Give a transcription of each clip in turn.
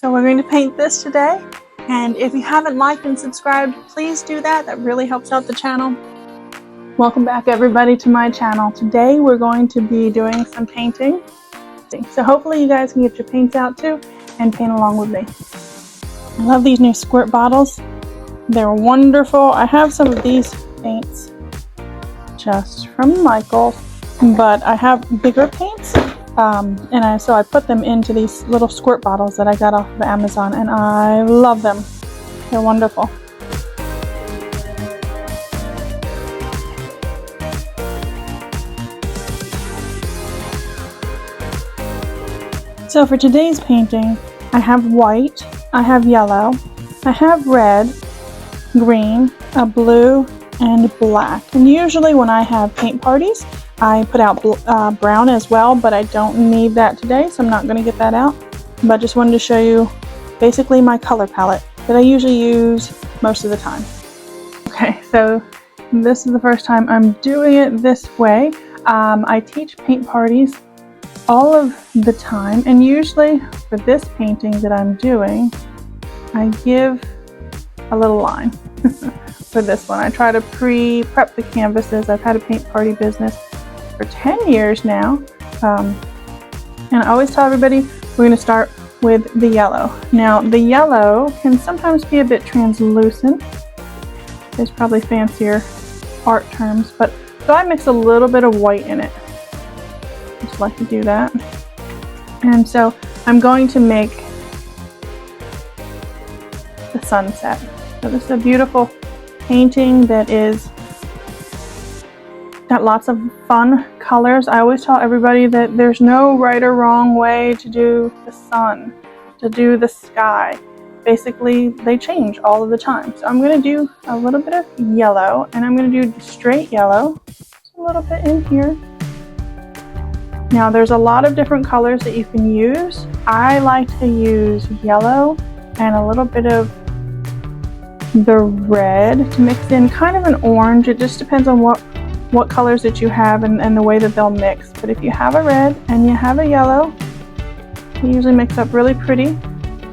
So we're going to paint this today, and if you haven't liked and subscribed, please do that. That really helps out the channel. Welcome back everybody to my channel. Today we're going to be doing some painting. So hopefully you guys can get your paints out too and paint along with me. I love these new squirt bottles. They're wonderful. I have some of these paints just from 𝐼𝐞, but I have bigger paints. So I put them into these little squirt bottles that I got off of Amazon, and I love them. They're wonderful. So for today's painting, I have white, I have yellow, I have red, green, a blue, and black. And usually when I have paint parties, I put out brown as well, but I don't need that today, so I'm not going to get that out. But just wanted to show you basically my color palette that I usually use most of the time. Okay, so this is the first time I'm doing it this way. I teach paint parties all of the time, and usually for this painting that I'm doing, I give a little line. For this one, I try to prep the canvases. I've had a paint party business for 10 years now, and I always tell everybody we're going to start with the yellow. Now the yellow can sometimes be a bit translucent. There's probably fancier art terms, but so I mix a little bit of white in it. Just like to do that. And so I'm going to make the sunset. So this is a beautiful painting that is got lots of fun colors. I always tell everybody that there's no right or wrong way to do the sun, to do the sky. Basically, they change all of the time. So I'm going to do a little bit of yellow, and I'm going to do straight yellow, just a little bit in here. Now there's a lot of different colors that you can use. I like to use yellow and a little bit of the red to mix in kind of an orange. It just depends on what colors that you have and the way that they'll mix. But if you have a red and you have a yellow, they usually mix up really pretty.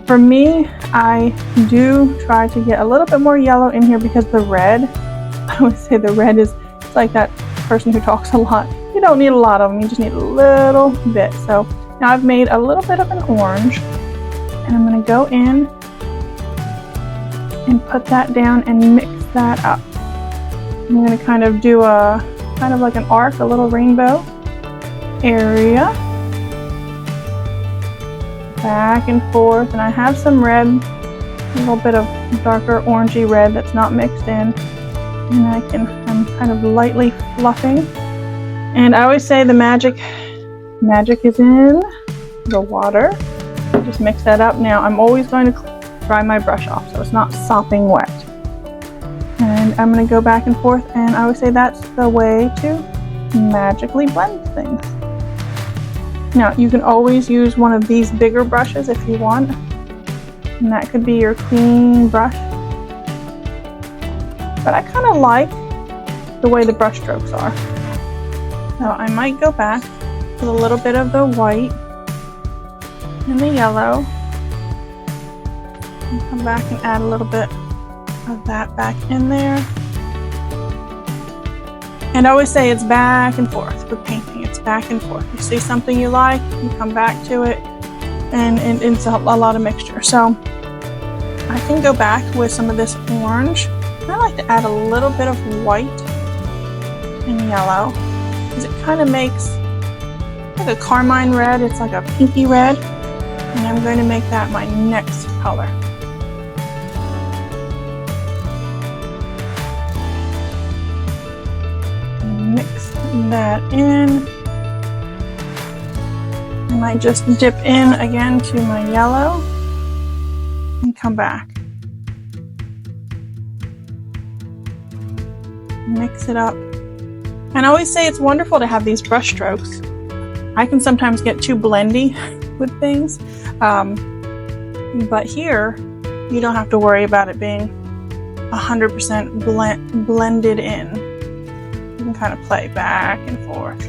For me, I do try to get a little bit more yellow in here because the red, I always say the red is, it's like that person who talks a lot. You don't need a lot of them, you just need a little bit. So now I've made a little bit of an orange, and I'm going to go in and put that down and mix that up. I'm going to kind of do kind of like an arc, a little rainbow area, back and forth. And I have some red, a little bit of darker orangey red that's not mixed in, and I'm kind of lightly fluffing. And I always say the magic is in the water. Just mix that up. Now I'm always going to dry my brush off so it's not sopping wet. And I'm going to go back and forth, and I would say that's the way to magically blend things. Now you can always use one of these bigger brushes if you want, and that could be your clean brush. But I kind of like the way the brush strokes are. So I might go back with a little bit of the white and the yellow, and come back and add a little bit of that back in there. And I always say it's back and forth with painting. It's back and forth. You see something you like, you come back to it, and it's a lot of mixture. So I can go back with some of this orange. I like to add a little bit of white and yellow, because it kind of makes like a carmine red. It's like a pinky red, and I'm going to make that my next color. Mix that in. I might just dip in again to my yellow and come back. Mix it up. And I always say it's wonderful to have these brush strokes. I can sometimes get too blendy with things, but here you don't have to worry about it being 100% blended in. You can kind of play back and forth.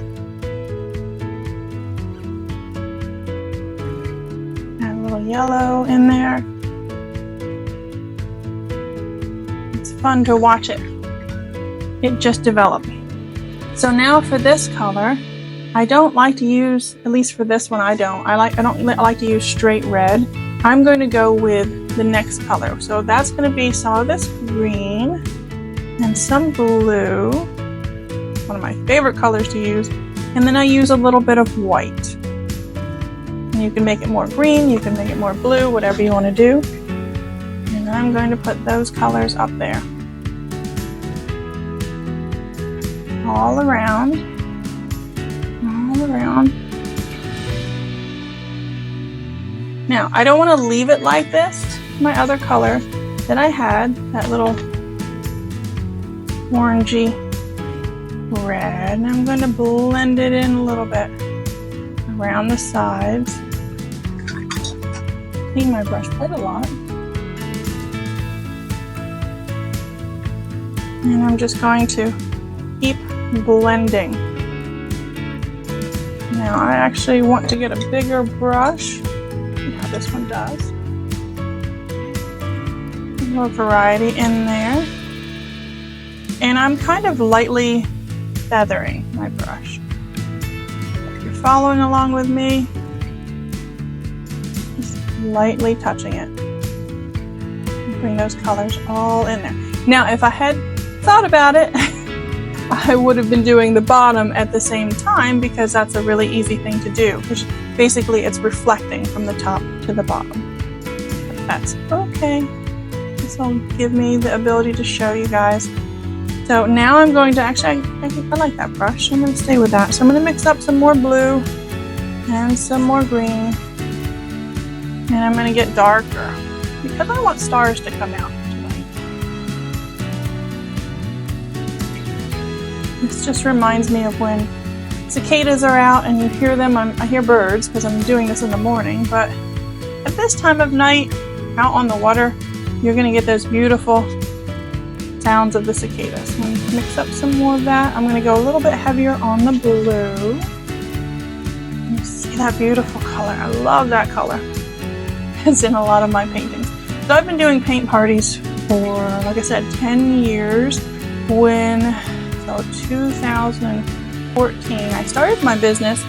Add a little little yellow in there. It's fun to watch it just develop. So now for this color, I don't like to use, at least for this one I don't like to use straight red. I'm going to go with the next color. So that's going to be some of this green and some blue, one of my favorite colors to use, and then I use a little bit of white. And you can make it more green, you can make it more blue, whatever you want to do. And I'm going to put those colors up there. All around. Now, I don't want to leave it like this. My other color that I had, that little orangey red, and I'm going to blend it in a little bit around the sides. Clean my brush quite a lot. And I'm just going to keep blending. Now I actually want to get a bigger brush. See how this one does. A little variety in there. And I'm kind of lightly feathering my brush. If you're following along with me, just lightly touching it. Bring those colors all in there. Now if I had thought about it, I would have been doing the bottom at the same time because that's a really easy thing to do. Which basically it's reflecting from the top to the bottom. But that's okay. This will give me the ability to show you guys. So now I'm going to actually, I like that brush. I'm going to stay with that. So I'm going to mix up some more blue and some more green. And I'm going to get darker because I want stars to come out. This just reminds me of when cicadas are out and you hear them. I hear birds because I'm doing this in the morning, but at this time of night, out on the water, you're going to get those beautiful sounds of the cicadas. I'm going to mix up some more of that. I'm going to go a little bit heavier on the blue. You see that beautiful color? I love that color. It's in a lot of my paintings. So I've been doing paint parties for, like I said, 10 years. So 2014, I started my business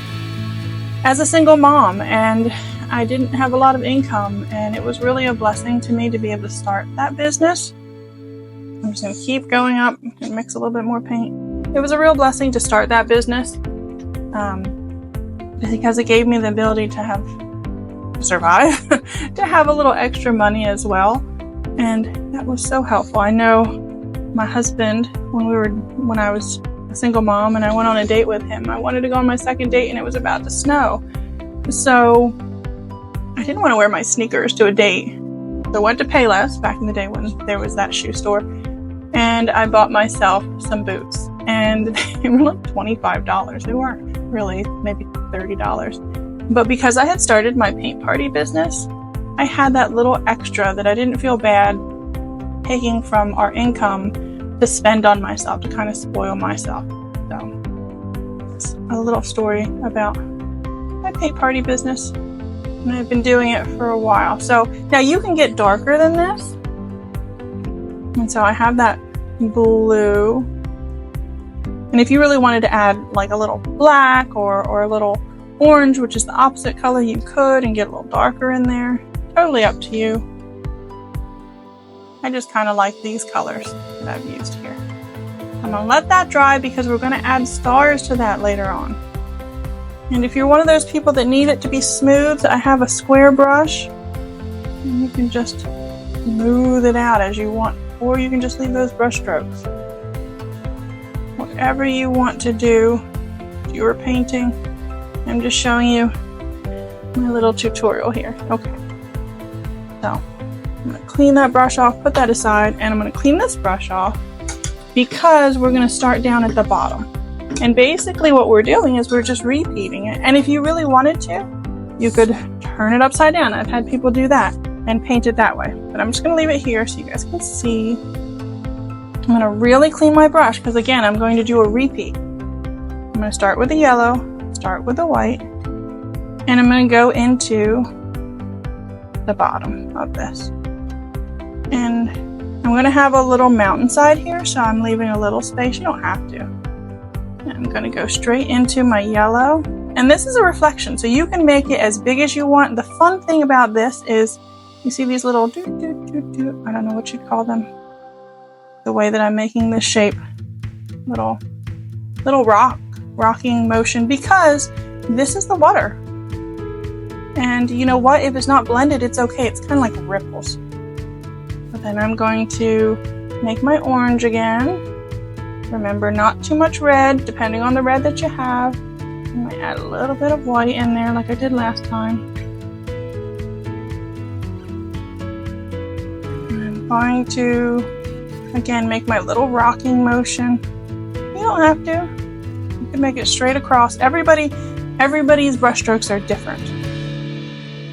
as a single mom, and I didn't have a lot of income, and it was really a blessing to me to be able to start that business. I'm just going to keep going up and mix a little bit more paint. It was a real blessing to start that business because it gave me the ability to survive, to have a little extra money as well, and that was so helpful. I know my husband, when I was a single mom and I went on a date with him, I wanted to go on my second date and it was about to snow. So I didn't want to wear my sneakers to a date. So I went to Payless back in the day when there was that shoe store, and I bought myself some boots, and they were like $25. They weren't really, maybe $30. But because I had started my paint party business, I had that little extra that I didn't feel bad taking from our income to spend on myself, to kind of spoil myself. So it's a little story about my paint party business, and I've been doing it for a while. So now you can get darker than this, and so I have that blue, and if you really wanted to add like a little black or a little orange, which is the opposite color, you could, and get a little darker in there. Totally up to you. I just kind of like these colors that I've used here. I'm going to let that dry because we're going to add stars to that later on. And if you're one of those people that need it to be smooth, I have a square brush, and you can just smooth it out as you want, or you can just leave those brush strokes. Whatever you want to do with your painting. I'm just showing you my little tutorial here. Okay. So I'm going to clean that brush off, put that aside, and I'm going to clean this brush off because we're going to start down at the bottom. And basically what we're doing is we're just repeating it. And if you really wanted to, you could turn it upside down. I've had people do that and paint it that way. But I'm just going to leave it here so you guys can see. I'm going to really clean my brush because, again, I'm going to do a repeat. I'm going to start with the yellow, start with the white, and I'm going to go into the bottom of this. And I'm going to have a little mountainside here, so I'm leaving a little space. You don't have to. And I'm going to go straight into my yellow. And this is a reflection, so you can make it as big as you want. The fun thing about this is, you see these little I don't know what you'd call them. The way that I'm making this shape. Little rocking motion, because this is the water. And you know what? If it's not blended, it's okay. It's kind of like ripples. But then I'm going to make my orange again. Remember, not too much red, depending on the red that you have. I might add a little bit of white in there like I did last time. And I'm going to, again, make my little rocking motion. You don't have to. You can make it straight across. Everybody's brush strokes are different.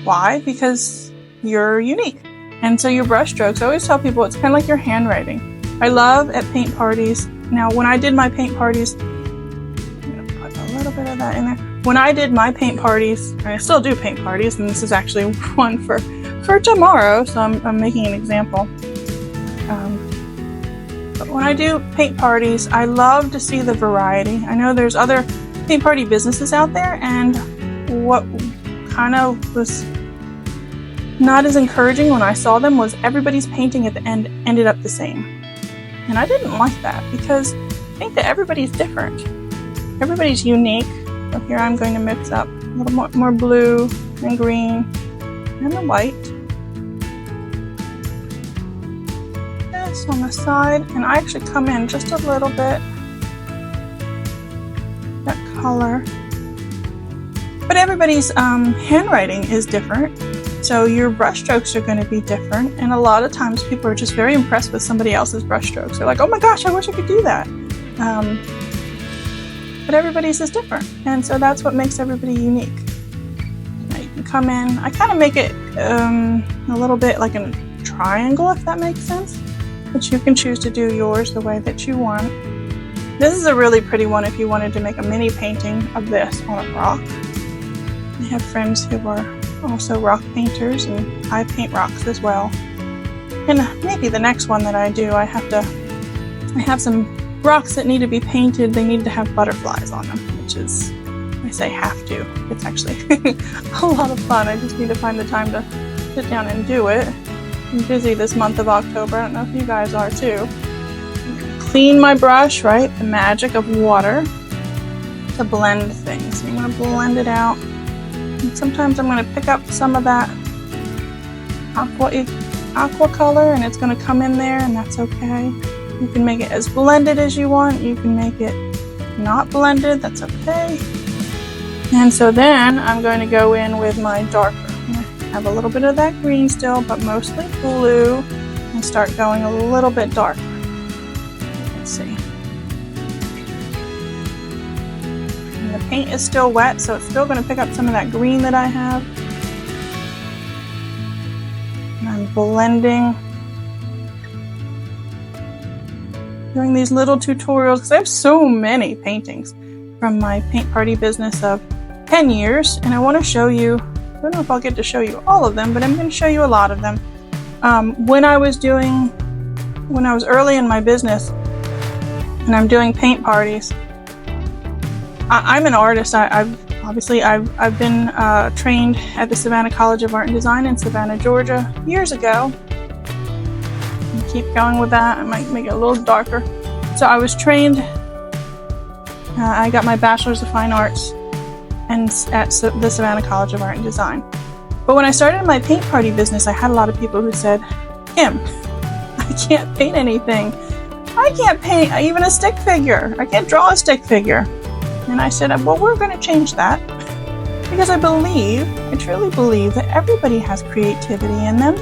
Why? Because you're unique. And so your brush strokes, I always tell people, it's kind of like your handwriting. I love at paint parties. Now, when I did my paint parties, I'm going to put a little bit of that in there. When I did my paint parties, and I still do paint parties, and this is actually one for tomorrow, so I'm making an example. But when I do paint parties, I love to see the variety. I know there's other paint party businesses out there, and what kind of was not as encouraging when I saw them was everybody's painting at the end ended up the same. And I didn't like that, because I think that everybody's different. Everybody's unique. So here I'm going to mix up a little more blue and green and the white. This on the side, and I actually come in just a little bit, that color. But everybody's handwriting is different. So your brush strokes are going to be different, and a lot of times people are just very impressed with somebody else's brush strokes. They're like, oh my gosh, I wish I could do that. But everybody's is different, and so that's what makes everybody unique. Now you can come in, I kind of make it a little bit like a triangle, if that makes sense. But you can choose to do yours the way that you want. This is a really pretty one if you wanted to make a mini painting of this on a rock. I have friends who are also rock painters, and I paint rocks as well. And maybe the next one that I do, I have some rocks that need to be painted. They need to have butterflies on them, which is, I say have to. It's actually a lot of fun. I just need to find the time to sit down and do it. I'm busy this month of October. I don't know if you guys are too. Clean my brush, right? The magic of water to blend things. I'm going to blend it out. And sometimes I'm going to pick up some of that aqua color, and it's going to come in there, and that's okay. You can make it as blended as you want. You can make it not blended. That's okay. And so then I'm going to go in with my darker. I'm going to have a little bit of that green still, but mostly blue, and start going a little bit darker. Let's see. And the paint is still wet, so it's still going to pick up some of that green that I have. And I'm blending. Doing these little tutorials, because I have so many paintings from my paint party business of 10 years, and I want to show you, I don't know if I'll get to show you all of them, but I'm going to show you a lot of them. When I was early in my business, and I'm doing paint parties, I'm an artist. I've been trained at the Savannah College of Art and Design in Savannah, Georgia, years ago. Keep going with that. I might make it a little darker. So I was trained, I got my Bachelor's of Fine Arts at the Savannah College of Art and Design. But when I started my paint party business, I had a lot of people who said, Kim, I can't paint anything. I can't paint even a stick figure. I can't draw a stick figure. And I said, well, we're going to change that, because I truly believe that everybody has creativity in them.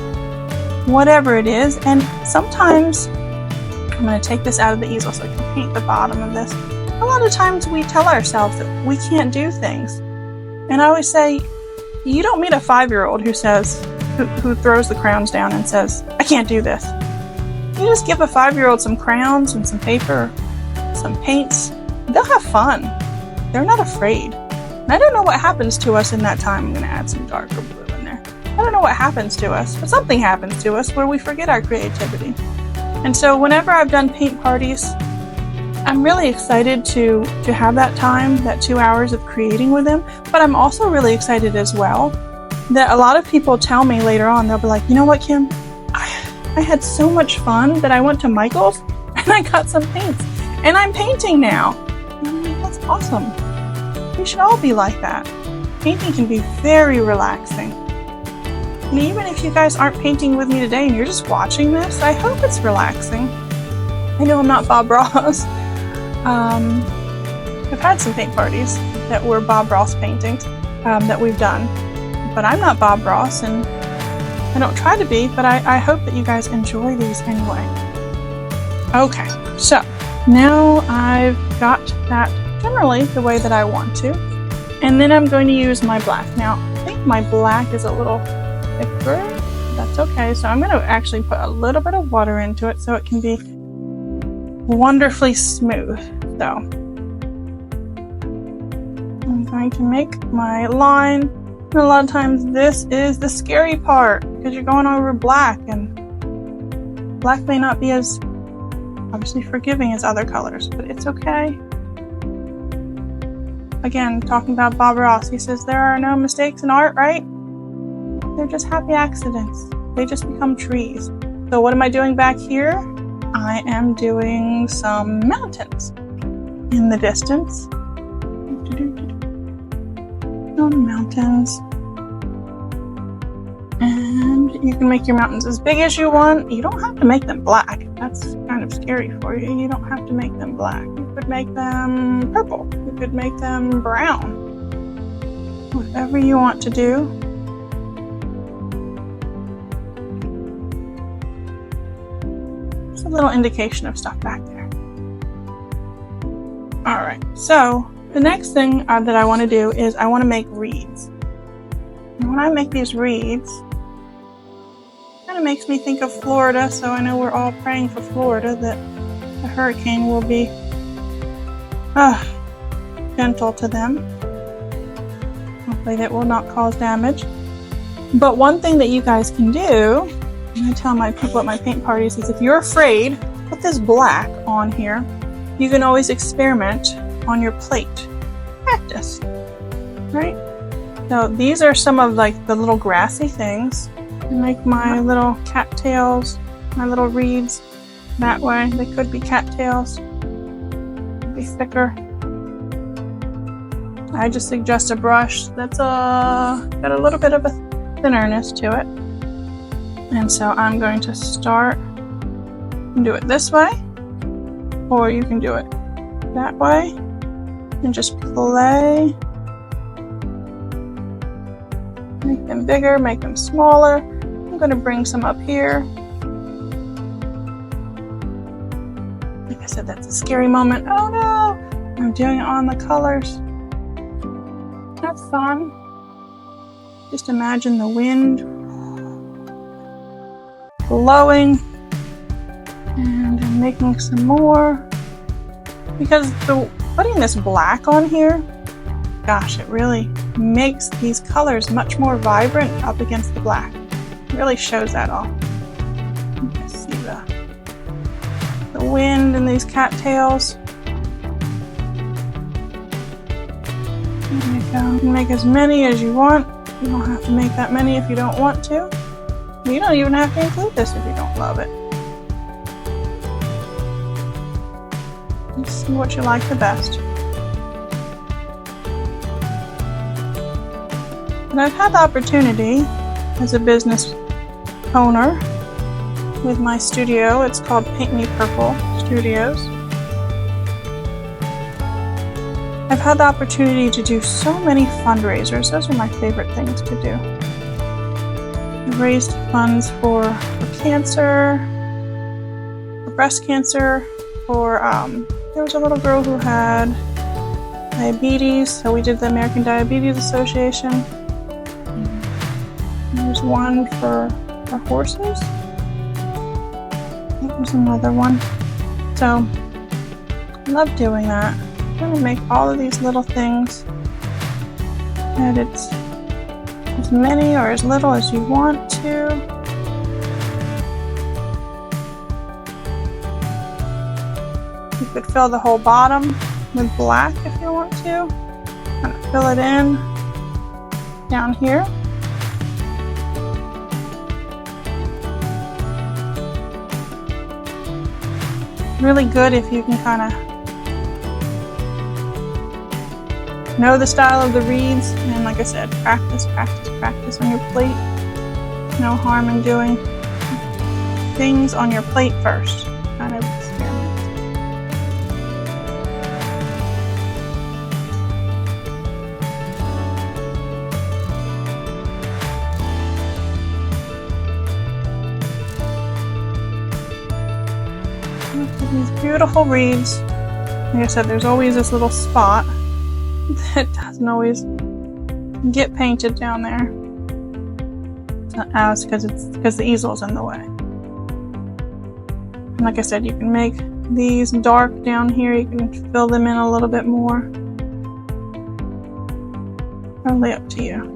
Whatever it is, and sometimes, I'm going to take this out of the easel so I can paint the bottom of this. A lot of times we tell ourselves that we can't do things. And I always say, you don't meet a 5-year-old who throws the crayons down and says, I can't do this. You just give a 5-year-old some crayons and some paper, some paints. They'll have fun. They're not afraid. And I don't know what happens to us in that time. I'm going to add some darker blue in there. don't know what happens to us, but something happens to us where we forget our creativity. And so whenever I've done paint parties, I'm really excited to have that time, that 2 hours of creating with them, but I'm also really excited as well that a lot of people tell me later on, they'll be like, you know what, Kim, I had so much fun that I went to Michael's and I got some paints and I'm painting now. And I'm like, that's awesome. We should all be like that. Painting can be very relaxing. And even if you guys aren't painting with me today and you're just watching this, I hope it's relaxing. I know I'm not Bob Ross. I've had some paint parties that were Bob Ross paintings that we've done, but I'm not Bob Ross and I don't try to be, but I hope that you guys enjoy these anyway. Okay, so now I've got that generally the way that I want to, and then I'm going to use my black. Now, I think my black is a little thicker. That's okay, so I'm going to actually put a little bit of water into it so it can be wonderfully smooth. So I'm going to make my line, and a lot of times this is the scary part because you're going over black, and black may not be as obviously forgiving as other colors, but it's okay. Again, talking about Bob Ross, he says there are no mistakes in art, right? They're just happy accidents. They just become trees. So what am I doing back here? I am doing some mountains in the distance. On mountains. And you can make your mountains as big as you want. You don't have to make them black. That's kind of scary for you. You don't have to make them black. You could make them purple. You could make them brown. Whatever you want to do. Just a little indication of stuff back there. Alright, so the next thing that I want to do is I want to make reeds. And when I make these reeds, it kind of makes me think of Florida, so I know we're all praying for Florida that the hurricane will be gentle to them. Hopefully that will not cause damage. But one thing that you guys can do, and I tell my people at my paint parties, is if you're afraid, put this black on here. You can always experiment on your plate. Practice, right? So these are some of like the little grassy things. I make my little cattails, my little reeds that way. They could be cattails, could be thicker. I just suggest a brush that's got a little bit of a thinnerness to it. And so I'm going to start and do it this way, or you can do it that way and just play. Make them bigger, make them smaller. I'm going to bring some up here. Like I said, that's a scary moment. Oh no! I'm doing it on the colors. That's fun. Just imagine the wind blowing, and I'm making some more because putting this black on here, gosh, it really makes these colors much more vibrant up against the black. It really shows that off. You can see the wind and these cattails. There you go. You can make as many as you want. You don't have to make that many if you don't want to. You don't even have to include this if you don't love it. Just see what you like the best. And I've had the opportunity as a business owner with my studio. It's called Paint Me Purple Studios. I've had the opportunity to do so many fundraisers. Those are my favorite things to do. I've raised funds for cancer, for breast cancer, for there was a little girl who had diabetes, so we did the American Diabetes Association. There's one for horses. That was another one. So I love doing that. I'm going to make all of these little things, and it's as many or as little as you want to. You could fill the whole bottom with black if you want to. Kind of fill it in down here. Really good if you can kind of know the style of the reeds, and like I said, practice on your plate. No harm in doing things on your plate first. Kind of experiment. Look at these beautiful reeds. Like I said, there's always this little spot that doesn't always get painted down there. It's because the easel's in the way. And like I said, you can make these dark down here. You can fill them in a little bit more. Probably up to you.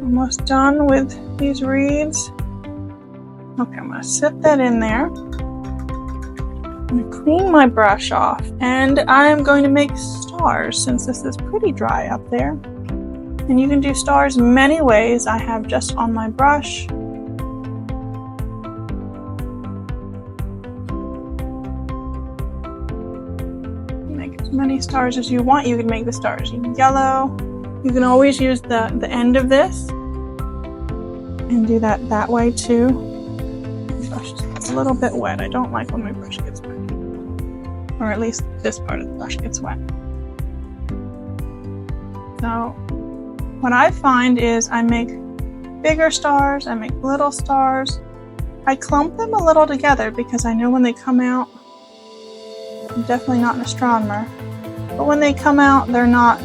Almost done with these reeds. Okay, I'm going to set that in there. I'm going to clean my brush off, and I'm going to make stars since this is pretty dry up there. And you can do stars many ways. I have just on my brush. Make as many stars as you want. You can make the stars yellow. You can always use the end of this and do that way too. My brush is a little bit wet. I don't like when my brush gets wet. Or at least this part of the brush gets wet. So what I find is I make bigger stars, I make little stars. I clump them a little together because I know when they come out, I'm definitely not an astronomer, but when they come out, they're not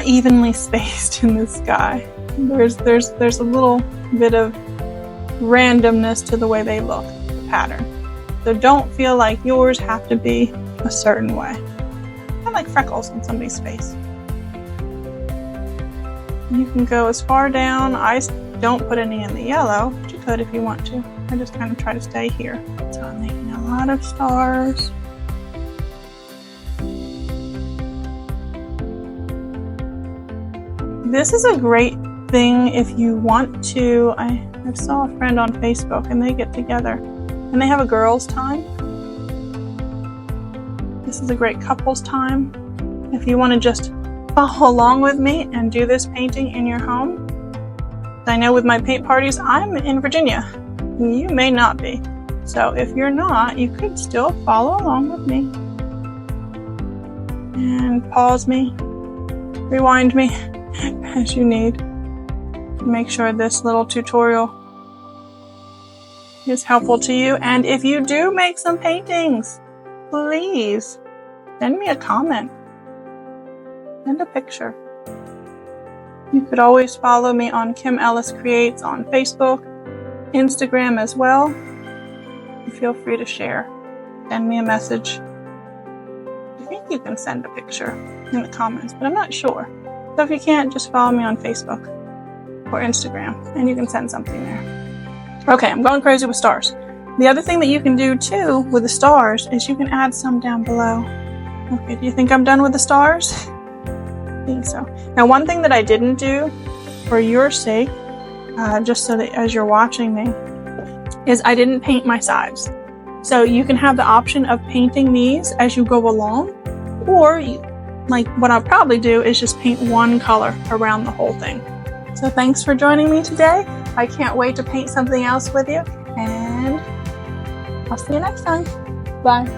evenly spaced in the sky. There's a little bit of randomness to the way they look, the pattern. So don't feel like yours have to be a certain way. Kind of like freckles on somebody's face. You can go as far down. I don't put any in the yellow, but you could if you want to. I just kind of try to stay here. So I'm making a lot of stars. This is a great thing if you want to. I saw a friend on Facebook and they get together and they have a girls' time. This is a great couples time. If you want to just follow along with me and do this painting in your home. I know with my paint parties, I'm in Virginia. You may not be. So if you're not, you could still follow along with me. And pause me, rewind me as you need. Make sure this little tutorial is helpful to you. And if you do make some paintings, please send me a comment. Send a picture. You could always follow me on Kim Ellis Creates on Facebook, Instagram as well. And feel free to share. Send me a message. I think you can send a picture in the comments, but I'm not sure. So if you can't, just follow me on Facebook or Instagram, and you can send something there. Okay, I'm going crazy with stars. The other thing that you can do too with the stars is you can add some down below. Okay, do you think I'm done with the stars? I think so. Now, one thing that I didn't do for your sake, just so that as you're watching me, is I didn't paint my sides. So you can have the option of painting these as you go along, or like what I'll probably do is just paint one color around the whole thing. So thanks for joining me today. I can't wait to paint something else with you, and I'll see you next time. Bye.